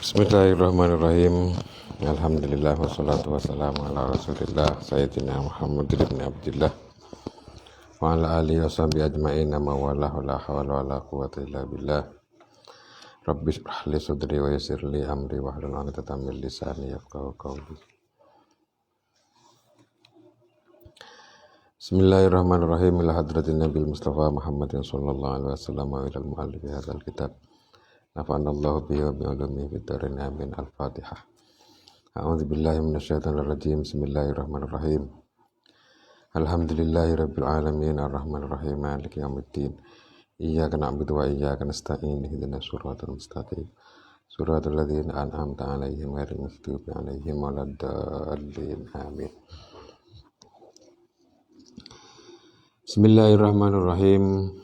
Bismillahirrahmanirrahim. Alhamdulillah wassalatu wassalamu ala Rasulillah Sayyidina Muhammad ibn Abdillah wa ala alihi wa sahbihi ajma'in wa la hawla wa la quwwata illa billah. Rabbi shrah li sadri wa yassir li amri wa hlul 'uqdatam min lisani yafqahu qawli. Bismillahirrahmanirrahim. Ila hadratin Nabil Mustafa Muhammadin sallallahu alaihi wasallam wa ila al-mu'allifi hadzal kitab. Nafa'anallahu bihi wa bi'ulumihi fid dharain amin. Al-Fatihah. A'udzu billahi minasyaitonir rajim. Bismillahirrahmanirrahim. Alhamdulillahi rabbil alamin arrahmanir rahim maliki yaumiddin. Iyyaka na'budu wa iyyaka nasta'in ihdinas siratal mustaqim. Siratal ladzina an'amta 'alaihim ghairil maghdubi 'alaihim waladdallin. Amin. Bismillahirrahmanirrahim.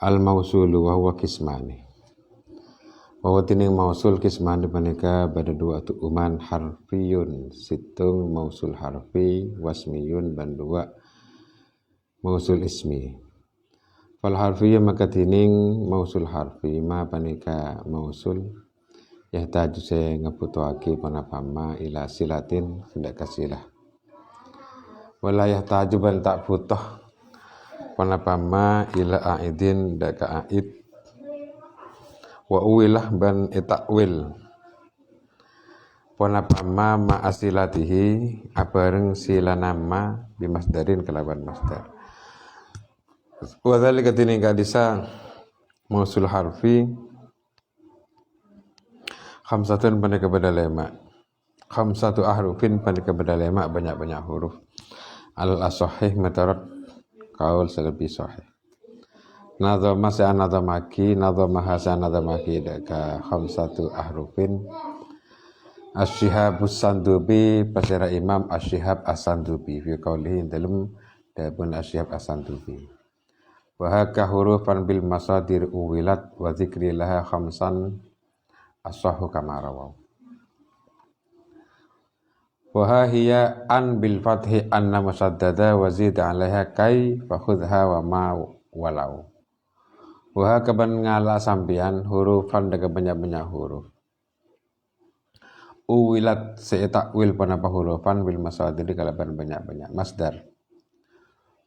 Al-mausulu wa huwa kismani. Wa tining mausul kismani panika pada dua tu'uman harfiyun situng mausul harfi wasmiyun dan dua mausul ismi. Fal harfiyun maka tining mausul harfi ma panika mausul yahtaju se ngabutuhake panapama ila silatin hendak kasilah. Wala yahtaju ban tak butuh panapama ila aidin daka aid wa uwilah ban itakwil panapama ma asilatihi abareng sila nama bimasdarin kelawan masdar wa dzalika tining kadisa mausul harfi khamsatun panika badalema khamsatu ahrufin panika badalema banyak-banyak huruf al asahih matarat kaul selebih sahih. Nadhama sa'anadhamaki nadhamaha sa'anadhamaki daka khamsatu ahrufin Asy-Syihabus Sandubi pasira Imam Asy-Syihab As-Sandubi fi qaulihi dalam dabun Asy-Syihab As-Sandubi wa haka hurufan bil masadir uwilat wa dzikri laha khamsan as-sahhu kama rawaw wa hiya an bil fathi anna musaddada wa zid 'alaiha kai fa khudha wa ma walau wa kaban ngala sampian hurufan daga banyak-banyak huruf uwilat se'takwil panapa hurufan bil masadir kalaban banyak-banyak masdar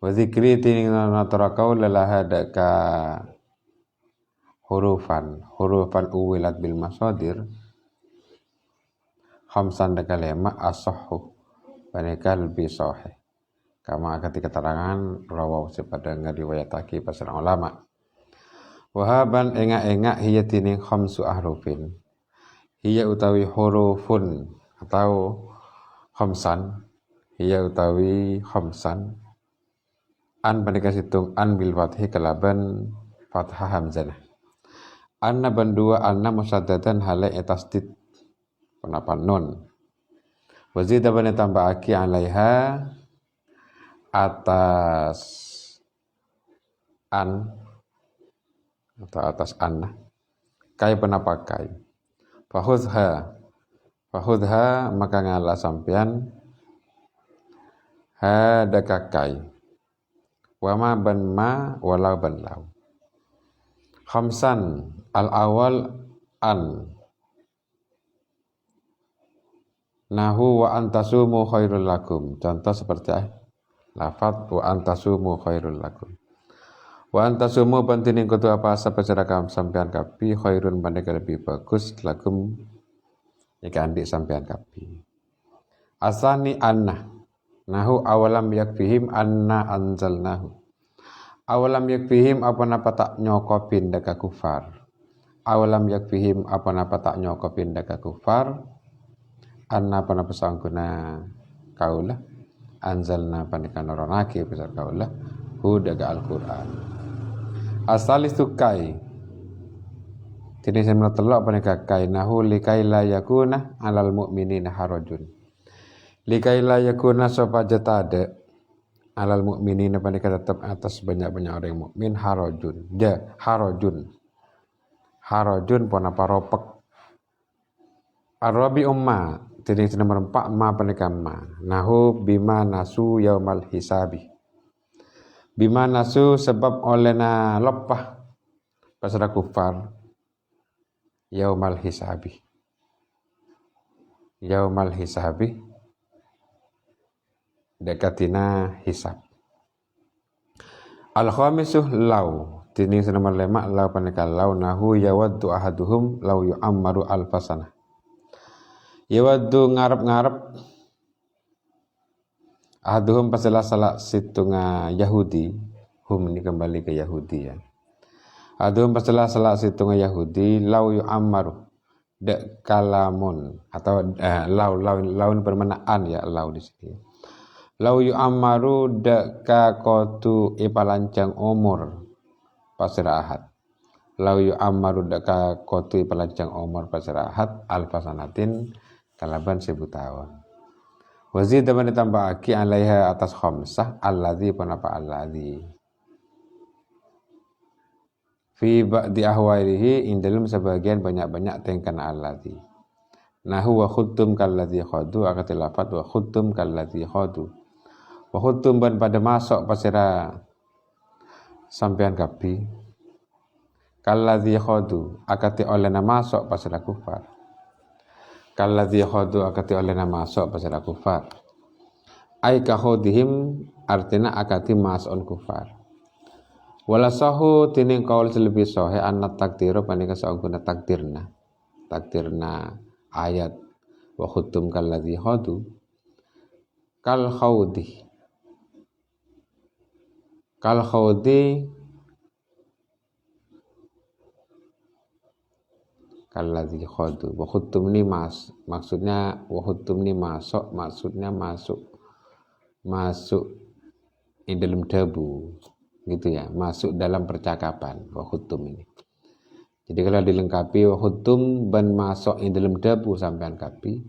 wa dzikri tining natarakau lalaha daka hurufan uwilat bil masadir khamsan daka lema as-sahhu panika lebih sahih kama ketika keterangan rawaw sepada ngariwayatake pasal ulama wahaban engak-engak hiya tining khamsu ahrufin hiya utawi hurufun atau khamsan hiya utawi khamsan an panika situng an bil fathi kalaban fathah hamzah anna bandua anna musaddatan hale etasdid penapa nun wazida bani tambahaki alaiha atas an atau atas an kai penapa kai fahudha maka ngala sampean hadaka kai wama ban ma walau ban lau khamsan al awal an nahu wa antasumu khairul lakum. Contoh seperti lafaz wa antasumu khairul lakum. Wa antasumu pantining kudu apa sapacarakam sampean kapi khairun pandega lebih bagus lakum jika andik sampean kapi. Asani anna nahu awalam yakfihim anna anzalnahu. Awalam yakfihim apa-apa tak nyokopin daka kufar. Awalam yakfihim apa-apa tak nyokopin daka kufar. Anna pana pesangkuna kaulah anzalna panika noronake besar kaulah hudaga Al-Qur'an asalis tukai tini semna telok panika kainahu likai la yakuna alal mu'minina harajun likai la yakuna sapa jatade alal mu'minina panika tetap atas banyak-banyak orang mukmin harajun pona paropek arabi umma tining nomor 4 ma panika ma nahu bima nasu yaumal hisabi bima nasu sebab oleh na lepah pasra kufar yaumal hisabi dekatina hisab. Al khamisu law tining sanama lemak law paneka law nahu yawaddu ahaduhum law yu'ammaru alfasana. Yawaddu ngarep-ngarep ahaduhum pasalah salah situnga Yahudi, hum ini kembali ke Yahudi ya. Ahaduhum pasalah salah situnga Yahudi law yu'ammaru dek kalamun atau laun bermanaan ya law di sini. Lau yu'ammaru deka kotu ipalancang umur pasira ahad. Lau yu'ammaru deka kotu ipalancang umur pasira ahad alfasanatin kalaban 1000 tahun. Wazid dapat ditambahaki alaiha atas khamsah alladzi panapa alladzi. Fi ba'di ahwalihi indalum sebagian banyak-banyak tengkan alladzi. Nahu wa khuttum kalladzi khadu akatil lafat wa khuttum kalladzi khadu. Wa khuttum ban pada masuk pasira sampean kapi kalladzi khadu akati olehna masuk pasira kufar. Kalladzi khadu akati olehna masuk pasira kufar. Ai ka khudihim artina akati mas'un kufar. Wala sahu tining kaul lebih sahih anna takdiru panika saungkuna takdirna ayat wa khuttum kalladzi khadu kal khawdi kalladzi khadu wa khuttum ni maksudnya wa khuttum ni maksudnya masuk di dalam debu gitu ya, masuk dalam percakapan wa khuttum ini. Jadi kalau dilengkapi wa khuttum ban masuk di dalam debu sampean kapi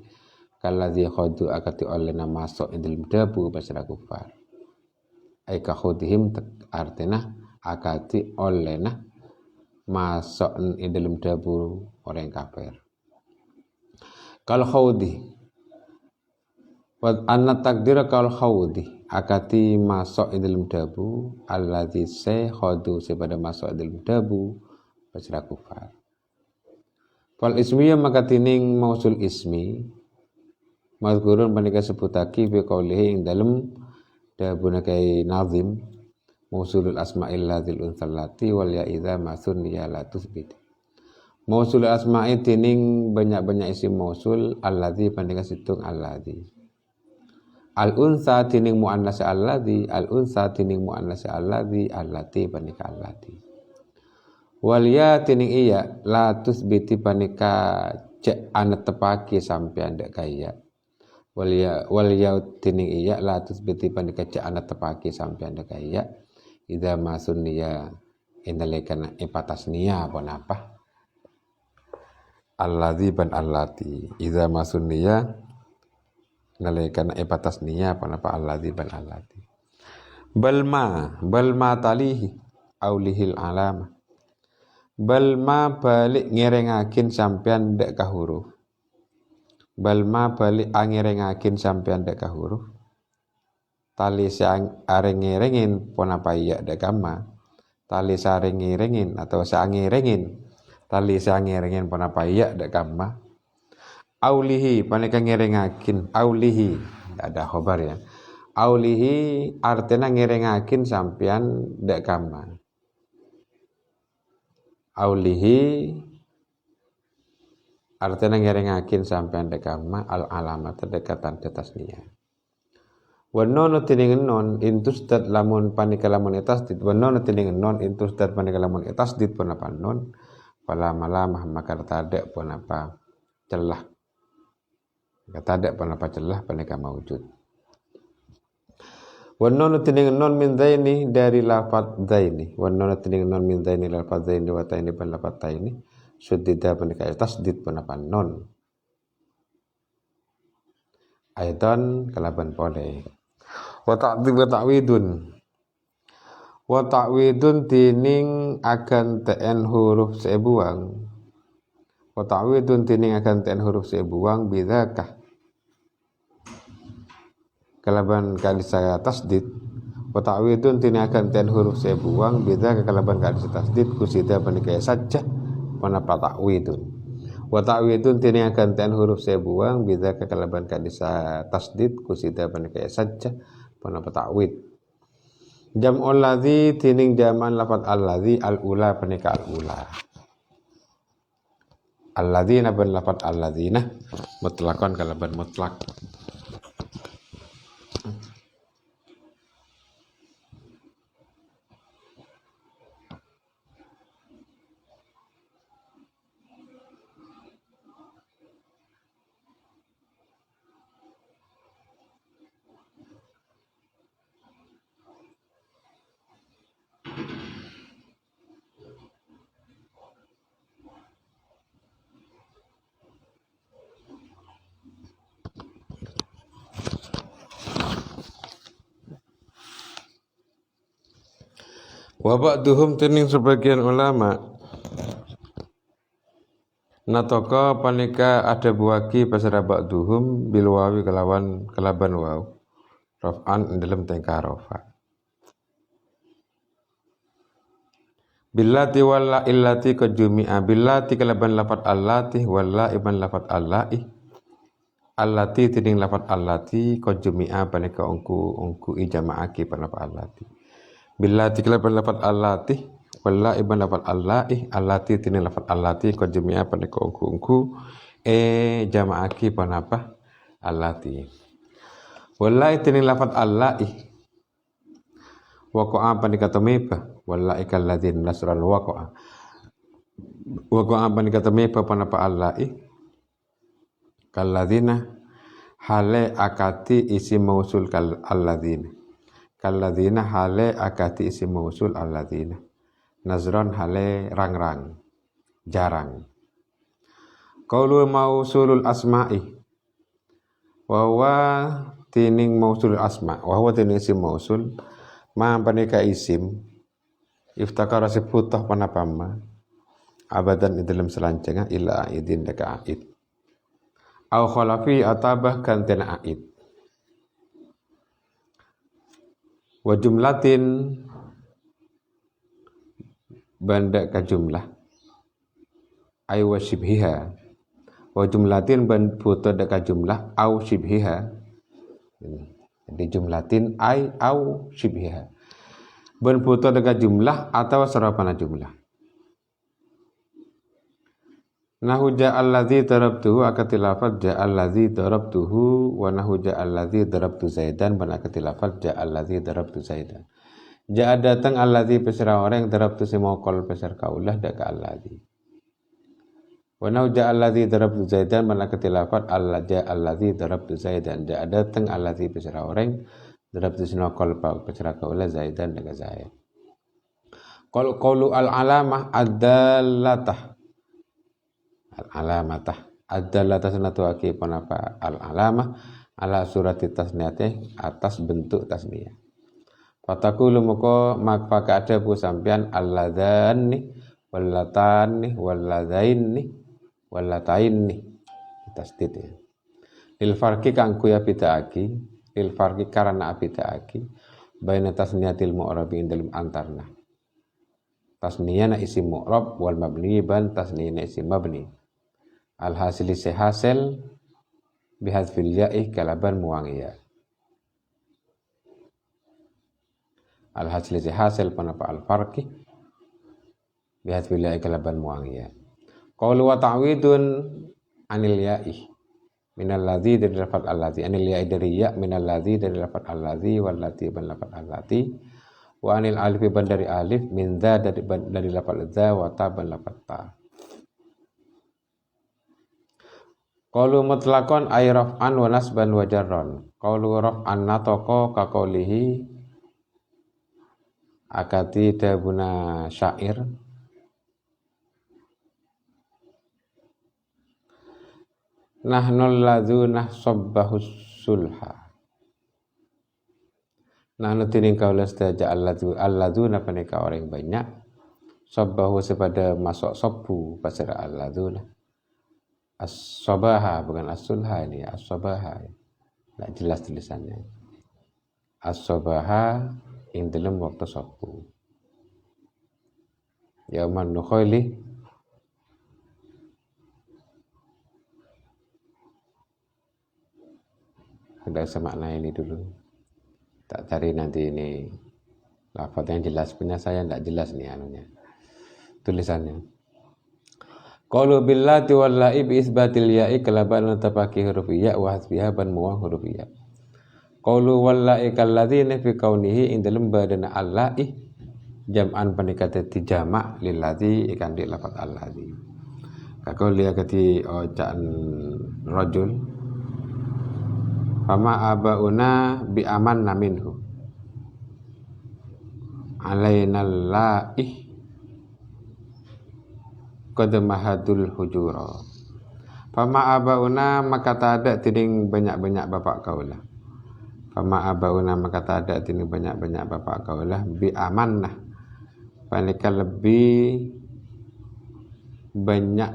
kalladzi khadu akati olehna masuk di dalam debu pasira kufar. Ai ka khudihim artinya akati olehna masuk di dalam debu orang kafir. Kal khawdi wa anna takdira kal khawdi akati masuk di dalam debu alladzi khadu sepada masuk di dalam debu pasira kufar. Fal ismiyah maka tining mausul ismi mazkurun panika sebutaki fi qaulihi ing dalem dabuna kai nazim mausulul asma'il ladzil unsallati wal ya idza masun ya la tusbit. Mausul asma'i tining banyak-banyak isim mausul alladzi panika situng alladzi. Al unsa tining muannas alladzi, al unsa tining muannas alladzi, allati panika allati. Wal ya tining iya la tusbiti panika cek ana tepaki sampean dek kaya. Wal ya tining iya la tusbiti panika cek ana tepaki sampean dek kaya. Idza masunniya indalekana ipatasniya pun apa? Alladzi ban allati. Idza masunniya nalekana ipatasniya pun apa? Alladzi ban allati. Balma talihi aulihil alama. Balma balik ngerengakin sampean dek ka huruf. Balma balik angerengakin sampean dek ka huruf. Tali sang areng-ngerengin pon apa iya dek kama. Tali sareng-ngerengin atau sangerengin. Tali sangerengin pon apa iya dek kama. Aulihi paneka ngerengakin. Aulihi ada khobar ya. Aulihi artinya ngerengakin sampean dek kama. Aulihi artinya ngerengakin sampean dek kama al alamat terdekatan tasniah. Wanono tining non intusdat lamun panika lamun etasdid wanono tining non intusdat panika lamun etasdid pun apa non pala malamah maka tadek pun apa celah tadek pun apa celah panika maujud. Wanono tining non min zaini dari lafaz zaini wanono tining non min zaini lafaz zaini wa taini pan lafaz taini suddida panika etasdid pun apa non aidan kalaban pole. Wa ta'widun tining akan tn huruf sebuang. Wa ta'widun tining akan tn huruf sebuang bidzakah kalaban kali saya tasdid Wa ta'widun tiniakan ten huruf saya buang beda kekalaban ka tasdid kusida panikaya saja panapa ta'widun. Wa ta'widun tiniakan ten huruf saya buang beda kekalaban ka tasdid kusida panikaya saja panapa ta'wid. Jam'ul ladzi tining jaman lafat alladzi al-ula panika al-ula. Alladzina ban lafat alladzina mutlaqan kalaban mutlak. Wa ba'duhum tening sebagian ulama nataka panika ada buaki pasara ba'duhum bil wawi kelaban waw raf'an dalam tengkar rafa billati walla illati kajumi'a billati kelaban lafat allati walla iban lafat allai allati tening lafat allati kajumi'a panika ungku ijama'aki panapa allati billati kelaban lafat allati walla iban lafat allai allati tini lafat allati ko jami'a panika ungku jama'aki panapa allati walla tini lafat allai waqa'a panika tamipa walla ikal ladzin nasran waqa'a panika tamipa panapa allai kal ladzina hale akati isi mausul kal alladzina kalladzina hale akati isim mausul alladzina nazron hale rang-rang jarang qaulu mausulul asma'i wa huwa tining mausulul asma wa huwa tining isim mausul ma panika isim iftakara siputah panapama abadan dalam selancenga ila aidin daka aid au khalafi atabah kantena aid wa jumlatin banda ka jumlah ay wa shibhiha wa jumlatin ban puto ka jumlah au shibhiha di jumlatin ay au shibhiha ban puto ka jumlah atau sarapana jumlah nahu ja'alladzi darabtuhu akati lafaz ja'alladzi darabtuhu wa nahu ja'alladzi darabtu zaidan ban akati lafaz ja'alladzi darabtu zaidan ja'a datang alladzi pesera orang darabtu simokol peser kaulah dak alladzi wa nahu ja'alladzi darabtu zaidan ban akati lafaz ja'alladzi darabtu zaidan ja'a datang alladzi pesera orang darabtu simokol peser kaulah zaidan dak zaid qaulu al-alamah ad-dallatah al-alamatah ad-dallatah sanatu aki panapa al-alamah ala surati tasniyati atas bentuk tasniyah fataqulu muka maka ada bu sampean alladzani wallatani walladzaini wallataini tasdid ya lil farqi kang kuya bidaki lil farqi karena bidaki baina tasniyatil mu'rabi dalam antarna tasniyana isim mu'rab wal mabni ban tasniyana isim mabni alhasili sehasil bihadfil ya'i kalaban muangiya alhasili sehasil panapa alfarqi bihadfil ya'i kalaban muangiya qaulu wa ta'widun anil ya'i minal ladzi dari lafaz alladzi anil ya'i dari ya minal ladzi dari lafaz alladzi wallati ban lafaz allati wa anil alif ban dari alif min dza dari lafaz dza wa ta ban lafaz ta qaulu mutlaqan ay raf'an wa nasban wa jarran qaulu raf'an nataqa ka qaulihi akati dabuna syair nahnul ladzuna sabbahus sulha nahnu tining kaula sedaja alladzuna panika orang banyak sabbahu sepada masuk sabbu pasara alladzuna as-sabaha bukan as-sulha ini as-sabaha tidak jelas tulisannya as-sabaha ing dalem waktu sabu. Yauman nukholi sudah semakna ini dulu. Tak cari nanti ini lafaz yang jelas, punya saya tidak jelas nih anunya tulisannya. Qalu billati wallahi bi isbatil ya'i kalaban tapaki huruf ya wa hasbiha ban muwa huruf ya. Qalu wallahi kalladzina fi kaunihi indalem badana allahi jam'an panikatati jamak lilladzi ikan di lafaz alladzi. Kakau lihat kati ojaan rajul fama abauna bi amanna minhu alainal laih qad mahadul hujura. Fama abauna maka tada tiding banyak-banyak bapak kaulah. Fama abauna maka tada tiding banyak-banyak bapak kaulah bi amannah panika lebih banyak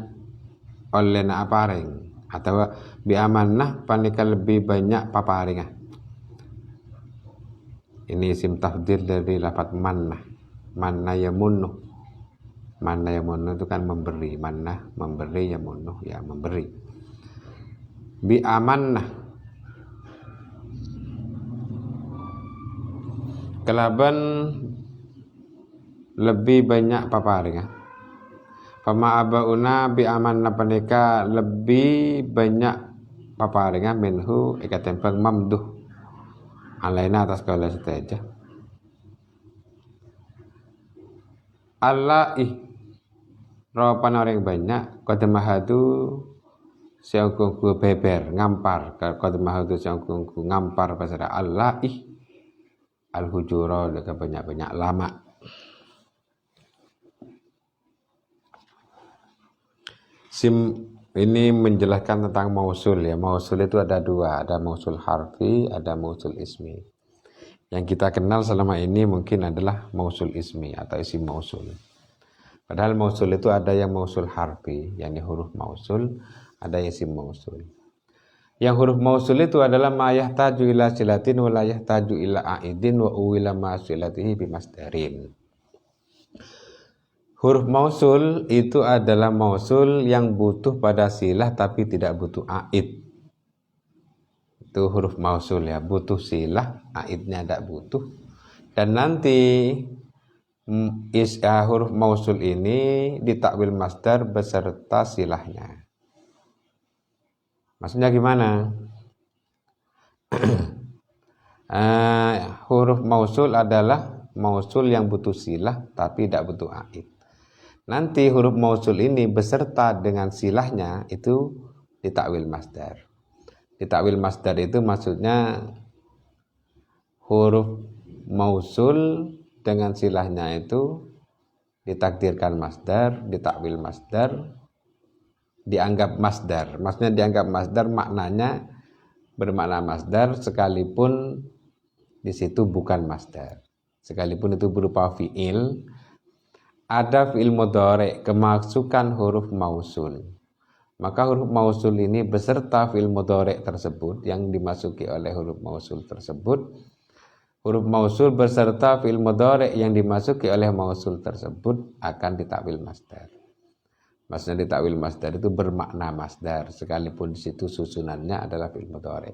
oleh na aparing atau bi amannah panika lebih banyak paparingah. Ini isim tafdil dari lafaz mannah. Manna yamunnu. Manna yamunnu itu kan memberi. Mannah memberi, yamunnu ya memberi. Bi amannah kelaban lebih banyak paparingah. Fama abauna bi amanna panika lebih banyak paparingah minhu ikatempel mamduh alaina atas kaula saja. Allahi rawapan orang banyak qadamahadu siangkungku beber ngampar qadamahadu siangkungku ngampar pasara Allahi al-hujura dengan banyak-banyak lama. Sim ini menjelaskan tentang mausul ya. Mausul itu ada dua, ada mausul harfi, ada mausul ismi. Yang kita kenal selama ini mungkin adalah mausul ismi atau isim mausul. Padahal mausul itu ada yang mausul harfi, yakni huruf mausul, ada isim mausul. Yang huruf mausul itu adalah ma yahtaju ila silatin wa la yahtaju ila aidin wa uwila ma silatihi bimasdarin. Huruf mausul itu adalah mausul yang butuh pada silah tapi tidak butuh aid. Itu huruf mausul ya, butuh silah, aidnya tidak butuh. Dan nanti huruf mausul ini ditakwil masdar beserta silahnya. Maksudnya gimana? Huruf mausul adalah mausul yang butuh silah tapi tidak butuh aid. Nanti huruf mausul ini beserta dengan silahnya itu ditakwil masdar. Ditakwil masdar itu maksudnya huruf mausul dengan silahnya itu ditakdirkan masdar, ditakwil masdar, dianggap masdar. Maksudnya dianggap masdar maknanya bermakna masdar sekalipun di situ bukan masdar. Sekalipun itu berupa fiil. Ada fi'il mudhari' kemasukan huruf mausul. Maka huruf mausul ini beserta fi'il mudhari' tersebut yang dimasuki oleh huruf mausul tersebut. Huruf mausul beserta fi'il mudhari' yang dimasuki oleh mausul tersebut akan ditakwil masdar. Maksudnya ditakwil masdar itu bermakna masdar sekalipun di situ susunannya adalah fi'il mudhari'.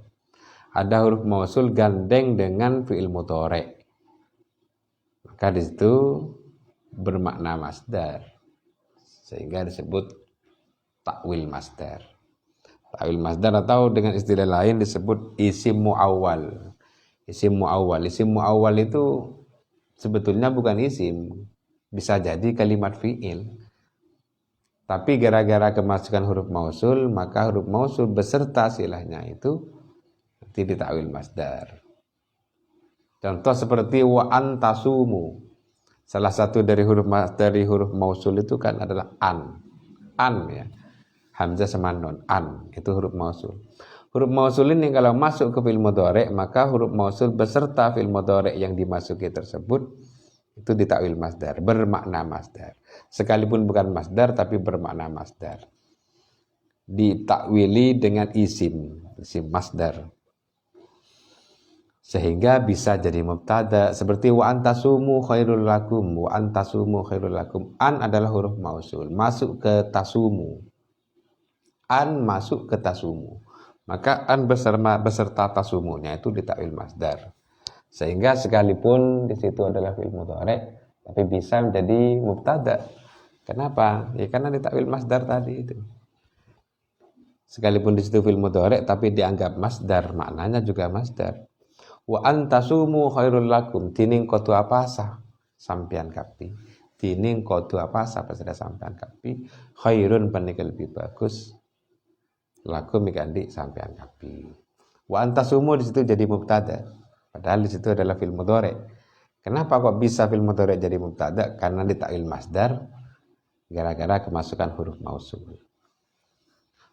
Ada huruf mausul gandeng dengan fi'il mudhari'. Maka di situ bermakna masdar sehingga disebut takwil masdar. Takwil masdar atau dengan istilah lain disebut isim muawwal. Isim muawwal. Isim muawwal itu sebetulnya bukan isim, bisa jadi kalimat fiil. Tapi gara-gara kemasukan huruf mausul, maka huruf mausul beserta silahnya itu nanti ditakwil masdar. Contoh seperti wa antasumu. Salah satu dari huruf mausul itu kan adalah an ya, hamzah sama nun, an itu huruf mausul. Huruf mausul ini kalau masuk ke fi'il mudhari' maka huruf mausul beserta fi'il mudhari' yang dimasuki tersebut itu ditakwil masdar, bermakna masdar. Sekalipun bukan masdar tapi bermakna masdar. Ditakwili dengan isim masdar. sehingga bisa jadi mubtada seperti wa antasumu khairul lakum, wa antasumu khairul lakum. An adalah huruf mausul, masuk ke tasumu. An masuk ke tasumu. Maka an beserta tasumunya itu ditakwil masdar. Sehingga sekalipun di situ adalah fi'il mudhari' tapi bisa menjadi mubtada. Kenapa? Ya karena ditakwil masdar tadi itu. Sekalipun di situ fi'il mudhari' tapi dianggap masdar, maknanya juga masdar. Wa antasumu khairul lakum, tining kotu apasa sampian kapi. Tining kotu apasa pada sampian kapi, khairun panikal lebih bagus. Lakum ikandi sampian kapi. Wa antasumu di situ jadi mubtada. Padahal di situ adalah fi'il mudhari'. Kenapa kok bisa fi'il mudhari' jadi mubtada? Karena ditakwil masdar gara-gara kemasukan huruf mausul.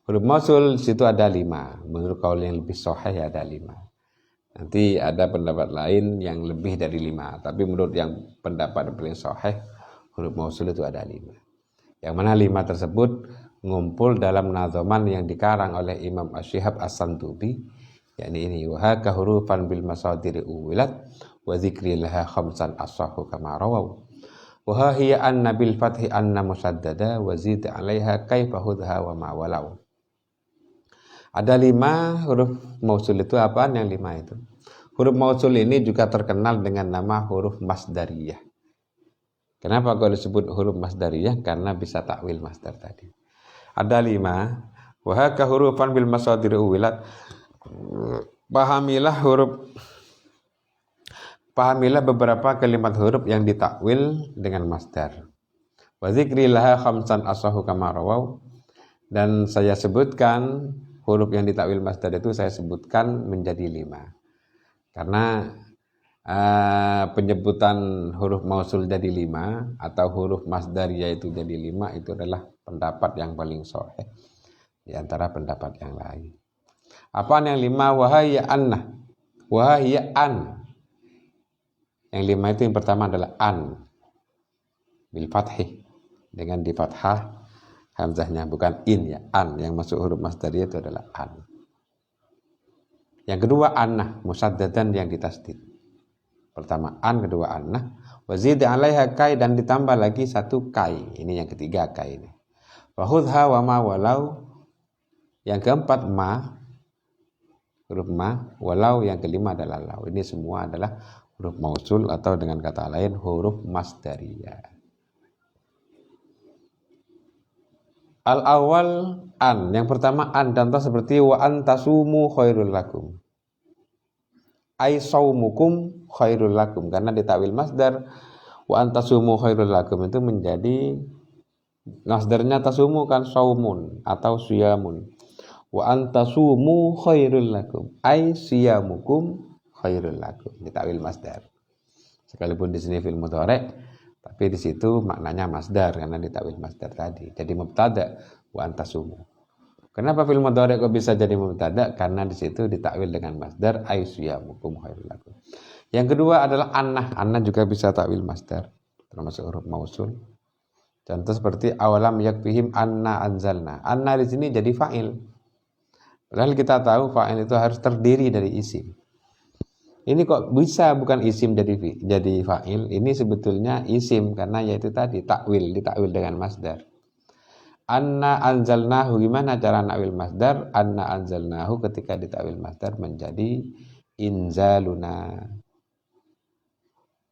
Huruf mausul situ ada 5. Menurut kaul yang lebih sahih ada 5. Nanti ada pendapat lain yang lebih dari 5. Tapi menurut yang pendapat paling sahih, huruf mausul itu ada 5. Yang mana 5 tersebut ngumpul dalam nadhaman yang dikarang oleh Imam Asy-Syihab As-Santubi, yakni ini wa haka hurufan bil masadiri uwilat wa dzikri laha khamsan as-sahhu kama rawaw. Wa hiya anna bil fathi anna musaddada wa zid 'alaiha kaifa hudha wa ma walau. Ada 5 huruf mausul itu apaan yang 5 itu? Huruf mausul ini juga terkenal dengan nama huruf masdariyah. Kenapa kalau disebut huruf masdariyah? Karena bisa takwil masdar tadi. Ada 5. Wa haka hurufan bil masadir uwilat. Pahamilah beberapa kalimat huruf yang ditakwil dengan masdar. Wa dzikri laha khamsan asahu kama rawaw. Dan saya sebutkan huruf yang ditakwil masdar itu saya sebutkan menjadi 5. Karena penyebutan huruf mausul jadi 5 atau huruf masdariyah itu jadi 5 itu adalah pendapat yang paling sahih di antara pendapat yang lain. Apaan yang 5? Wahaya anna. Wahaya an. Yang 5 itu yang pertama adalah an bil fathih, dengan di fathah hamzahnya, bukan in ya, an. Yang masuk huruf masdariyah itu adalah an. Yang kedua annah musaddadan yang ditasdid. Pertama an, kedua annah. Wa zid 'alaiha kai, dan ditambah lagi satu kai. Ini yang ketiga kai ini. Wa khudha wa ma walau. Yang keempat ma, huruf ma, walau yang kelima adalah lau. Ini semua adalah huruf mausul atau dengan kata lain huruf masdariyah. Al-awwal an, yang pertama an, contoh seperti wa antasumu khairul lakum. Ai saumukum khairul lakum, karena ditakwil masdar wa antasumu khairul lakum itu menjadi masdarnya tasumu kan saumun atau siyamun. Wa antasumu khairul lakum ai siyamukum khairul lakum, ditakwil masdar. Sekalipun di sini fi'il mudhari' tapi di situ maknanya masdar karena ditakwil masdar tadi. Jadi mubtada wa antasumu. Kenapa fi'il mudhari' kok bisa jadi mubtada? Karena di situ ditakwil dengan masdar ai siyamukum khairul lakum. Yang kedua adalah annah. Annah juga bisa takwil masdar, termasuk huruf mausul. Contoh seperti awalam yakfihim anna anzalna. Anna di sini jadi fa'il. Padahal kita tahu fa'il itu harus terdiri dari isim. Ini kok bisa bukan isim jadi fa'il? Ini sebetulnya isim karena yaitu tadi takwil, ditakwil dengan masdar. Anna anzalnahu, gimana cara nakwil masdar? Anna anzalnahu ketika ditakwil masdar menjadi inzaluna.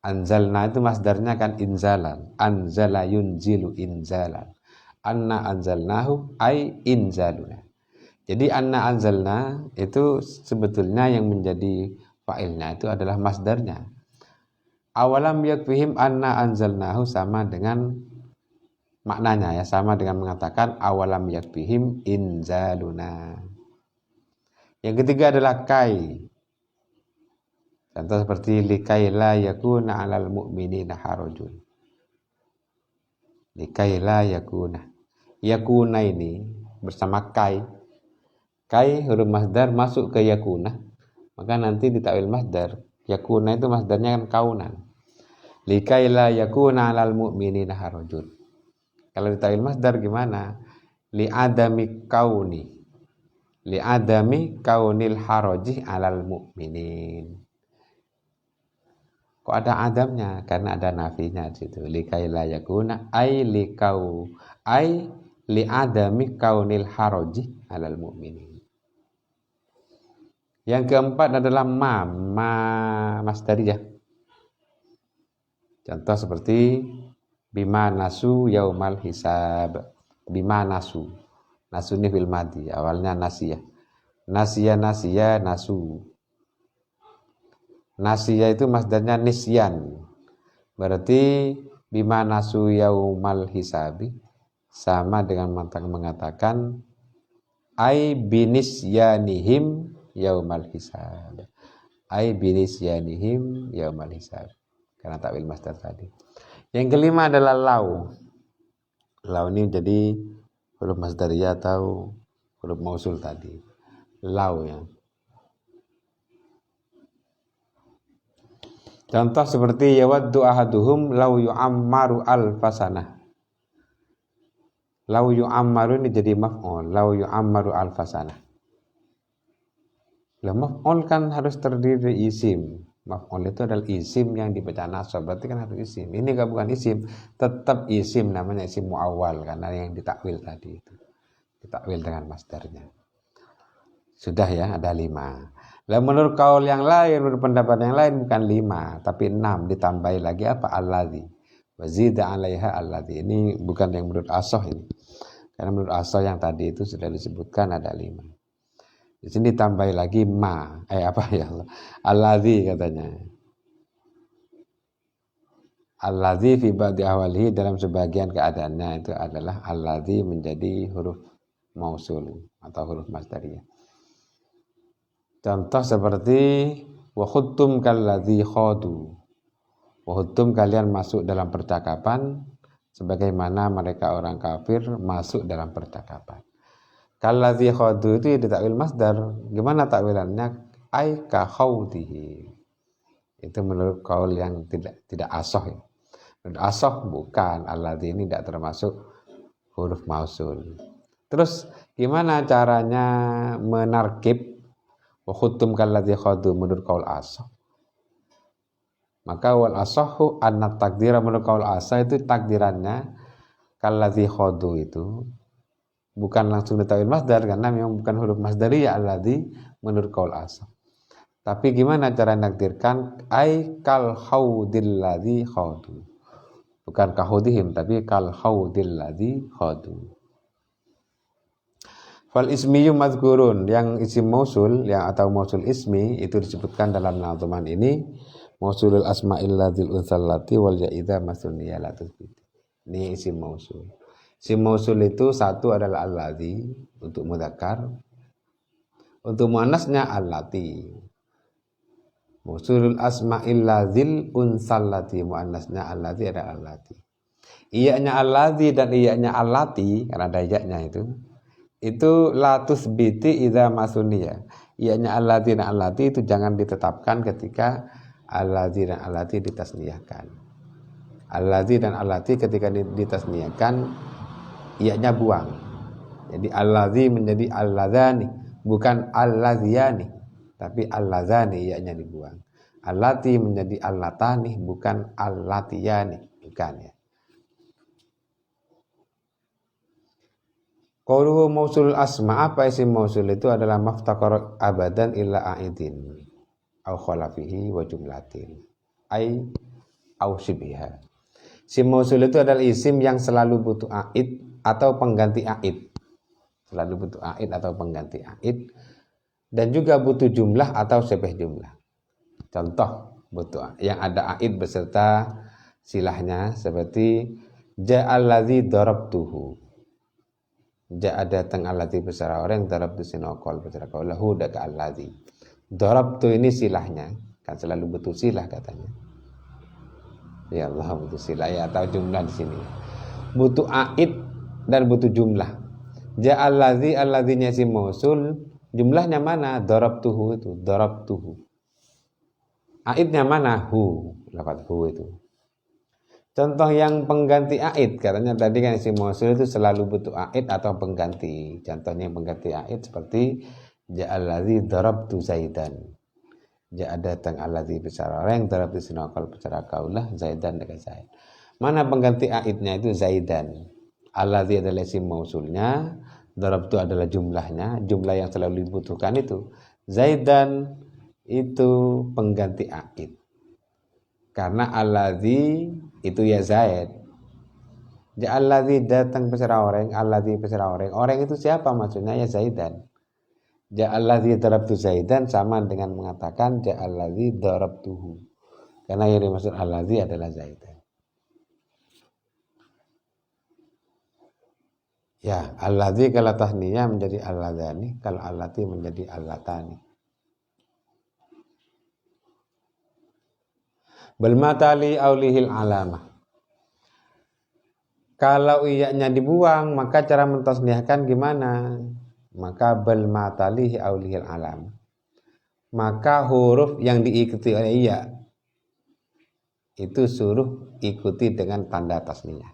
Anzalna itu masdarnya kan inzalan. Anzala yunzilu inzalan. Anna anzalnahu ay inzaluna. Jadi anna anzalna itu sebetulnya yang menjadi fa'ilnya itu adalah masdarnya. Awalam yakfihim anna anzalnahu sama dengan maknanya ya, sama dengan mengatakan awalam yakfihim inzaluna. Yang ketiga adalah kai. Contoh seperti likai la yakuna 'alal mu'minina harajun. Likai la yakuna. Yakuna ini bersama kai. Kai huruf masdar masuk ke yakuna, maka nanti ditakwil masdar. Yakuna itu masdarnya kan kaunan. Likai la yakuna 'alal mu'minina harajun. Kalau ditakwil masdar gimana? Li'adami kauni. Li'adami kaunil haraji 'alal mu'minin. Kok ada adamnya? Karena ada nafinya di situ. Likai la yakuna ai likau ai li adami kaunil haraji alal mu'minin. Yang keempat adalah ma masdariyah. Contoh seperti bima nasu yaumal hisab. Bima nasu. Nasu ini fil madi, awalnya nasiyah. Nasiyah nasu. Nasiyah itu masdarnya nisyan. Berarti bima nasu yaumal hisabi sama dengan mengatakan ai binisyanihim yaumal hisab. Ai binisyanihim yaumal hisab. Karena takwil masdar tadi. Yang kelima adalah lau. Lau ini jadi huruf masdariyah atau huruf mausul tadi. Lau ya. Contoh seperti yawaddu ahaduhum lau yu'ammaru alfasanah. Lau yu'ammaru ini jadi maf'ul. Lau yu'ammaru alfasanah. Lah maf'ul kan harus terdiri dari isim. Maf'ul itu adalah isim yang dibaca nasab, berarti kan harus isim. Ini enggak bukan isim, tetap isim, namanya isim muawwal karena yang ditakwil tadi itu. Ditakwil dengan masdarnya. Sudah ya, ada 5. Lah menurut kaul yang lain, menurut pendapat yang lain bukan 5, tapi 6, ditambahi lagi apa? Alladzi. Wa zida 'alaiha alladzi. Ini bukan yang menurut Ashah ini. Karena menurut Ashah yang tadi itu sudah disebutkan ada 5. Di sini tambah lagi ma, apa ya Allah? Alladzi katanya. Alladzi fi ba'di ahwalihi, dalam sebagian keadaannya itu adalah alladzi menjadi huruf mausul atau huruf masdariyah. Contoh seperti wa khuttum kalladzi khadu. Wa khuttum, kalian masuk dalam percakapan sebagaimana mereka orang kafir masuk dalam percakapan. Kalladzi khadu itu ditakwil masdar. Gimana takwilannya? Ai ka khawdihi. Itu menurut kaul yang tidak Ashah ya. Menurut Ashah bukan, alladzi ini tidak termasuk huruf mausul. Terus gimana caranya menarkib wa khuttum kalladzi khadu menurut kaul Ashah? Maka wal asahhu anna takdira, menurut kaul Ashah itu takdirannya kalladzi khadu itu bukan langsung ditakwil masdar karena memang bukan huruf masdariyah alladzi menurut qaul Ashah. Tapi gimana cara menakdirkan? Ai kal haudil ladzi khadu. Bukan kahudihim tapi kal haudil ladzi khadu. Fal ismiyu mazkurun, yang isim mausul yang atau mausul ismi itu disebutkan dalam nadzuman ini mausulul asma'il ladzil unsallati wal ja'iza masuniyah la tusbit. Ini isim mausul. Isim mausul itu satu adalah alladzi untuk mudzakkar, untuk muannasnya allati. Mausulul asma'il ladzil unsallati, muannasnya allati adalah allati. Iyanya alladzi dan iyanya allati, karena ada iyanya itu la tusbiti idza masuniya. Iyanya alladzi dan allati itu jangan ditetapkan ketika alladzi dan allati ditasniyahkan. Alladzi dan allati ketika ditasniyahkan iyanya buang. Jadi alladzi menjadi alladzani, bukan alladziyani, tapi alladzani iyanya dibuang. Allati menjadi allatani, bukan allatiyani, bukan ya. Qauluhu mausul asma, apa isim mausul itu adalah maftaqara abadan illa a'idin au khalafihi wa jumlatin ai au shibha. Isim mausul itu adalah isim yang selalu butuh a'id atau pengganti a'id. Selalu butuh a'id atau pengganti a'id, dan juga butuh jumlah atau syabih jumlah. Contoh butuh yang ada a'id beserta silahnya seperti ja'alladzi darabtuhu. Ja'a datang alladzi beserta orang, darabtu sinaqal beserta qaulahu daka alladzi. Darabtu ini silahnya, kan selalu butuh silah katanya. Ya Allah, butuh silah ya, atau jumlah di sini. Butuh a'id dan butuh jumlah. Ja'alladzi, alladzinya isim mausul, jumlahnya mana? Darabtuhu itu, darabtuhu. Aidnya mana? Hu, lafaz hu itu. Contoh yang pengganti aid, katanya tadi kan isim mausul itu selalu butuh aid atau pengganti. Contohnya pengganti aid seperti ja'alladzi darabtu zaidan. ja datang alladzi bicara orang darab sinakal bicara kaulah zaidan dengan zaid. Mana pengganti aidnya itu zaidan. Alladzi adalah isim mausulnya, darab itu adalah jumlahnya, jumlah yang selalu dibutuhkan itu. Zaidan itu pengganti aid. Karena alladzi itu ya zaid. Ja alladzi datang beserta orang, alladzi beserta orang. Orang itu siapa maksudnya? Ya zaidan. Ja alladzi darabtu zaidan sama dengan mengatakan ja alladzi darabtuhu. Karena yang dimaksud alladzi adalah zaidan. Ya, alladzi kalau tahniyah menjadi alladzani, kalau allati menjadi allatani. Bal matali aulihil alamah. Kalau iyanya dibuang, maka cara mentasniahkan gimana? Maka bal matalihi aulihil alamah. Maka huruf yang diikuti oleh iya itu suruh ikuti dengan tanda tasniah.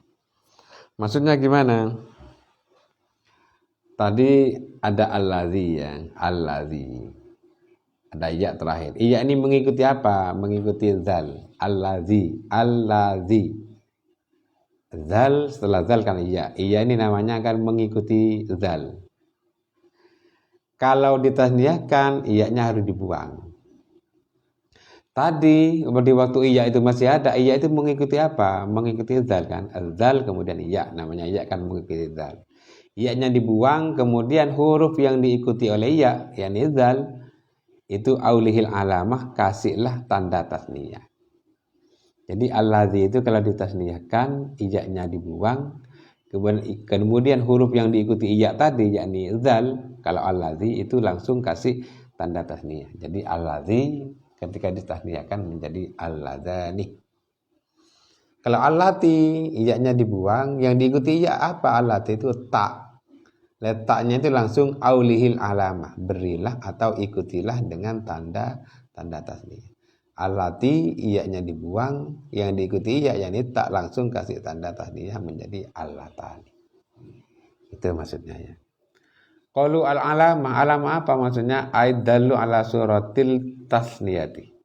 Maksudnya gimana? Tadi ada alladzi ya, alladzi. Ada iya terakhir. Iya ini mengikuti apa? Mengikuti zal. Alladzi, alladzi. Zal setelah zal kan iya. Iya ini namanya akan mengikuti zal. Kalau ditasniahkan, iyanya harus dibuang. Tadi di waktu iya itu masih ada, iya itu mengikuti apa? Mengikuti zal kan. Zal kemudian iya, namanya iya kan mengikuti zal. Iyanya dibuang, kemudian huruf yang diikuti oleh iya, yakni zal, itu aulihil alamah, kasihlah tanda tasniyah. Jadi alladzi itu kalau ditasniyahkan, iyanya dibuang, kemudian huruf yang diikuti iya tadi, yakni zal, kalau alladzi itu langsung kasih tanda tasniyah. Jadi alladzi ketika ditasniyahkan menjadi alladzani. Kalau allati, iyanya dibuang, yang diikuti iya apa? Allati itu tak. Letaknya itu langsung aulihil alamah, berilah atau ikutilah dengan tanda tasniyah. Allati iyanya dibuang, yang diikuti iya yakni tak langsung kasih tanda tasniyah menjadi allatani. Itu maksudnya ya. Qalu al alamah, alamah apa maksudnya? Aidallu ala suratil tasniyati.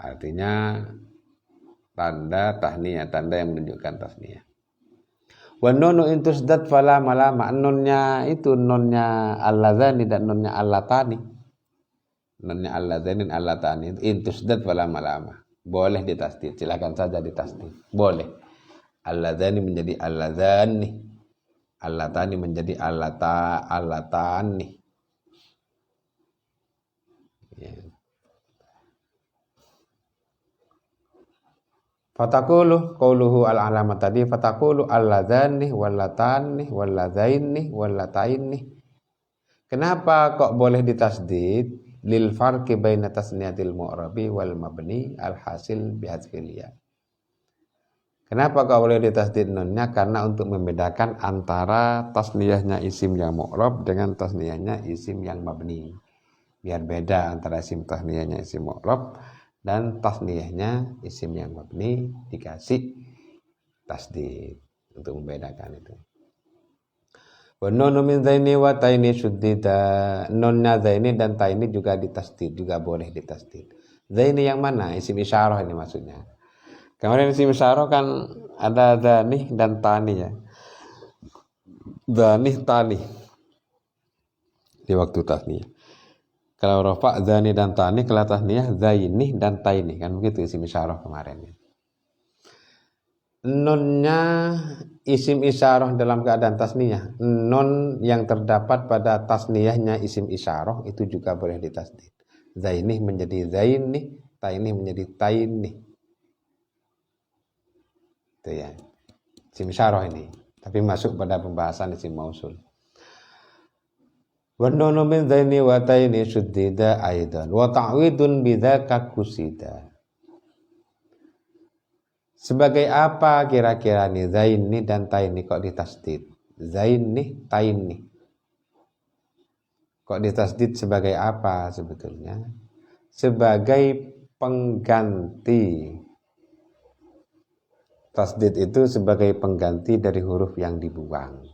Artinya tanda tasniyah, tanda yang menunjukkan tasniyah. Wa nunu intusdat fala malama, nunnya itu nunnya alladzani dan nunnya allatani. Nunnya alladzani dan allatani itu intusdat fala malama. Boleh ditasdid, silakan saja ditasdid. Boleh. Alladzani menjadi alladzani. Allatani menjadi allatani. Ya. Fatakulu qauluhu al-alamat tadi, fatakulu alladzani wallatani walladzaini wallataini. Kenapa kok boleh ditasdid? Lil farqi baina tasniyatil mu'rabi wal mabni al-hasil bihadzfil ya. Kenapa kok boleh ditasdid nunnya? Karena untuk membedakan antara tasniyahnya isim yang mu'rab dengan tasniyahnya isim yang mabni. Biar beda antara isim tasniyahnya isim mu'rab dan tasniyahnya isim yang mabni dikasih tasdid untuk membedakan itu. Wa nunu min zaini wa taini syuddida. Nunnya zaini dan taini juga ditasdid, juga boleh ditasdid. Zaini yang mana? Isim isyarah ini maksudnya. Kemarin isim isyarah kan ada zani dan tani ya. Zani tani di waktu tasniyah. Kalau rafa zani dan tani, kalau tasniyah zaini dan taini, kan begitu isim isyarah kemarin. Nunnya isim isyarah dalam keadaan tasniyah, nun yang terdapat pada tasniyahnya isim isyarah itu juga boleh ditasdid. Zaini menjadi zaini, taini menjadi taini. Itu ya. Isim isyarah ini, tapi masuk pada pembahasan isim mausul. Wa nunu min zaini wa taini syuddida aidan wa ta'widun bidzaka kusida. Sebagai apa kira-kira nih zaini dan taini kok ditasdid? Zaini, taini. Kok ditasdid sebagai apa sebetulnya? Sebagai pengganti. Tasdid itu sebagai pengganti dari huruf yang dibuang.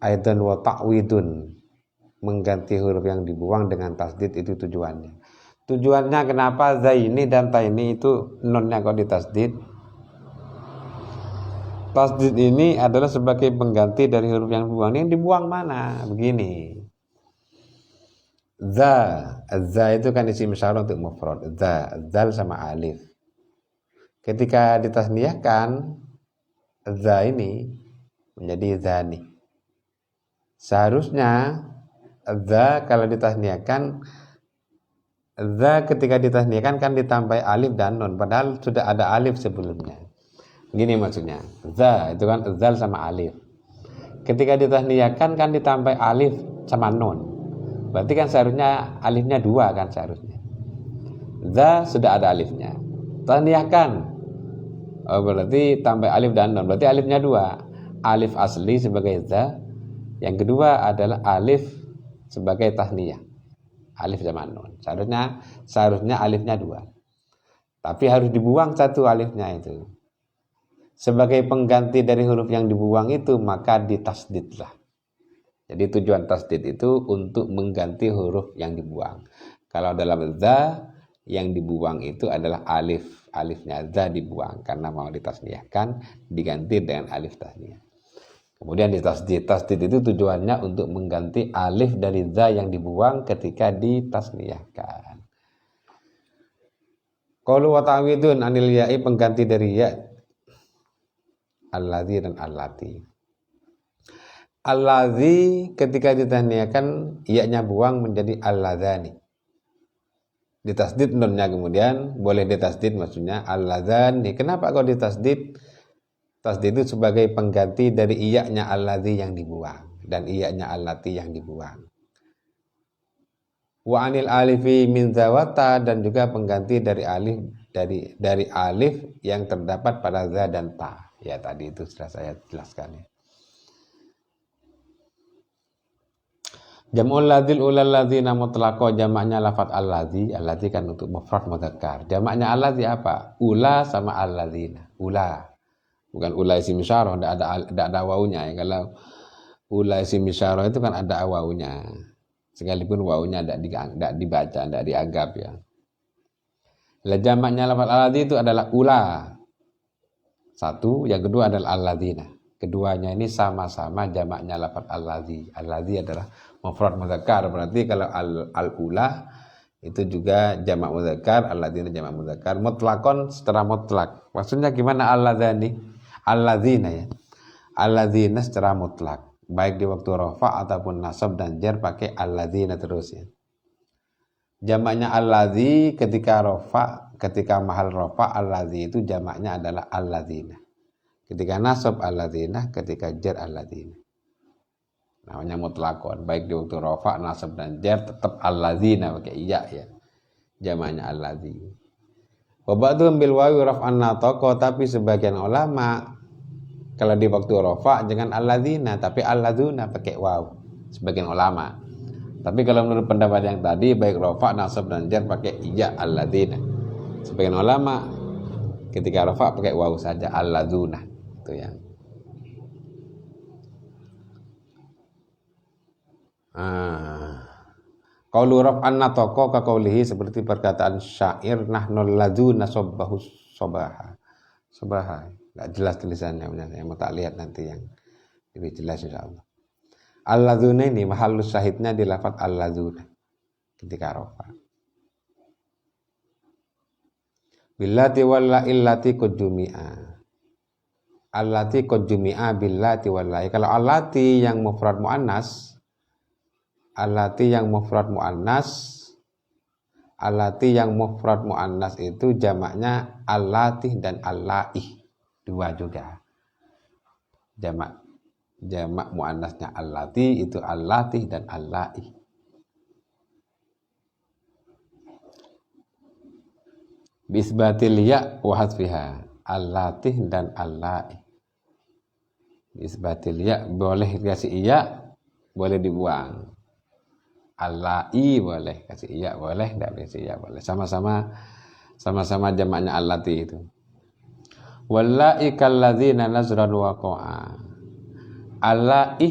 Aidan wa ta'widun. mengganti huruf yang dibuang dengan tasdid itu tujuannya. Tujuannya kenapa zaini dan taini itu nunnya kok ditasdid? Tasdid ini adalah sebagai pengganti dari huruf yang dibuang. Yang dibuang mana? Begini. Za itu kan isim isyarah untuk mufrad. Zal sama alif. Ketika ditasniahkan, za ini menjadi zani. Seharusnya za kalau ditasniahkan, za ketika ditasniahkan kan ditambah alif dan nun, padahal sudah ada alif sebelumnya. Gini maksudnya, za itu kan zal sama alif. Ketika ditasniahkan kan ditambah alif sama nun. Berarti kan seharusnya alifnya 2 kan seharusnya. Za sudah ada alifnya. Tasniahkan. Berarti tambah alif dan nun. Berarti alifnya 2. Alif asli sebagai za. Yang kedua adalah alif sebagai tasniah. Alif sama nun. Seharusnya alifnya 2. Tapi harus dibuang satu alifnya itu. Sebagai pengganti dari huruf yang dibuang itu, maka ditasdidlah. Jadi tujuan tasdid itu untuk mengganti huruf yang dibuang. Kalau dalam za, yang dibuang itu adalah alif. Alifnya za dibuang karena mau ditasniahkan, diganti dengan alif tasniah. Kemudian ditasdid. Tasdid itu tujuannya untuk mengganti alif dari za yang dibuang ketika ditasniahkan. Qalu wa ta'widun anil ya'i, pengganti dari ya. Alladzi dan allati. Alladzi ketika ditasniahkan ya-nya buang menjadi alladzani. Ditasdid nunnya kemudian boleh ditasdid maksudnya alladzani. Kenapa kok ditasdid? Tasdid itu sebagai pengganti dari iya-nya alladzi yang dibuang dan iya-nya allati yang dibuang. Wa anil alifi min zawata, dan juga pengganti dari alif dari alif yang terdapat pada za dan ta. Ya tadi itu sudah saya jelaskan ya. Jam'ul ladzil ulal ladzina mutlaqo, jamaknya lafaz alladzi. Alladzi kan untuk mufrad mudzakkar. Jamaknya alladzi apa? Ula sama alladzina. Ula. Bukan ula isim isyarah, enggak ada wawunya ya. Kalau ula isim isyarah itu kan ada wawunya. Sekalipun wawunya enggak dibaca, enggak dianggap ya. Lah jamaknya lafaz alladzi itu adalah ula. Satu, yang kedua adalah alladzina. Keduanya ini sama-sama jamaknya lafaz alladzi. Alladzi adalah mufrad mudzakkar. Berarti kalau al-ula itu juga jamak mudzakkar, alladzina jamak mudzakkar. Mutlaqon secara mutlak. Maksudnya gimana alladzani? Alladzina ya. Alladzina secara mutlak. Baik di waktu rafa ataupun nasab dan jar pakai alladzina terus ya. Jamaknya alladzi ketika rafa, ketika mahal rafa alladzi itu jamaknya adalah alladzina. Ketika nasab alladzina, ketika jar alladzina. Namanya mutlaqon, baik di waktu rafa, nasab dan jar tetap alladzina pakai iya ya. Jamaknya alladzi. Wa ba'dhum bil wawi raf'an nataqa, tapi sebagian ulama kalau di waktu rafa jangan alladzina tapi alladzuna pakai waw. Sebagian ulama. Tapi kalau menurut pendapat yang tadi baik rafa, nasab dan jar pakai iya alladzina. Sebagian ulama ketika rafa pakai waw saja alladzuna. Itu yang qaulu raf'an nataqa ka qaulihi, seperti perkataan syair nahnul ladzuna sabbahu sabaha. Sabaha. Enggak jelas tulisannya, yang mau tak lihat nanti yang lebih jelas insyaallah. Alladzuna ini mahallus syahidnya di lafaz alladzuna ketika rafa. Billati walla illati qujumi'a. Allati qujumi'a billati walla. Kalau allati yang mufrad muannas, allati yang mufrad muannas itu jamaknya allati dan allai. 2 juga. Jamak muannasnya allati itu allati dan allai. Bisbatil ya wa hasfiha, allati dan allai. Bisbatil ya boleh kasih iya, boleh dibuang. Allai boleh kasih iya, boleh enggak kasih iya boleh. Sama-sama jamaknya allati itu. Wallahi kalladzina nazran waqa'a. Allai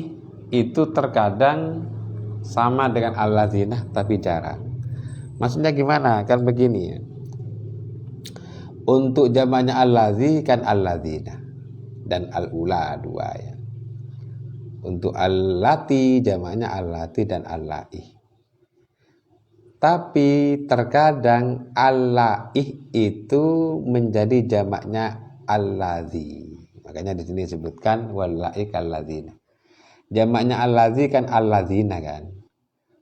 itu terkadang sama dengan alladzina tapi jarang. Maksudnya gimana? Kan begini ya. Untuk jamaknya alladzi kan alladzina dan al-ula dua ya. Untuk allati jamaknya allati dan allai. Tapi terkadang allai itu menjadi jamaknya alladzi. Makanya di sini disebutkan wallai kalladzina. Jamaknya alladzi kan alladzina kan.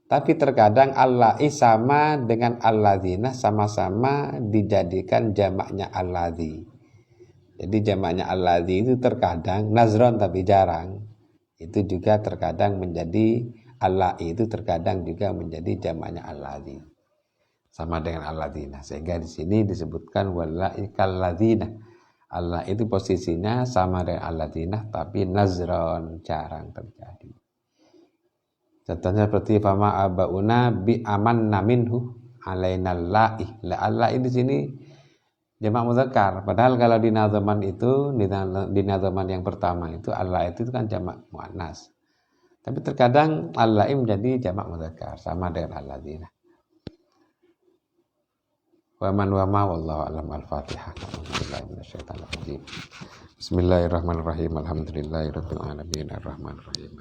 Tapi terkadang allai sama dengan alladzina sama-sama dijadikan jamaknya alladzi. Jadi jamaknya alladzi itu terkadang nazron tapi jarang. Itu juga terkadang menjadi allai itu terkadang juga menjadi jamaknya alladzi. Sama dengan alladzina. Sehingga di sini disebutkan wallai kalladzina. Allah itu posisinya sama dengan alladzina tapi nazron jarang terjadi. Contohnya seperti fama abauna bi amanna minhu alainal la'i. Allah di sini jamak mudzakkar. Padahal kalau di nadzaman itu di nadzaman yang pertama itu Allah itu kan jamak muannas. Tapi terkadang Allah menjadi jamak mudzakkar sama dengan alladzina. Wa man wa ma wallahu alam. Al-Fatihah. Bismillahirrahmanirrahim. Alhamdulillahirabbil alamin arrahmanirrahim.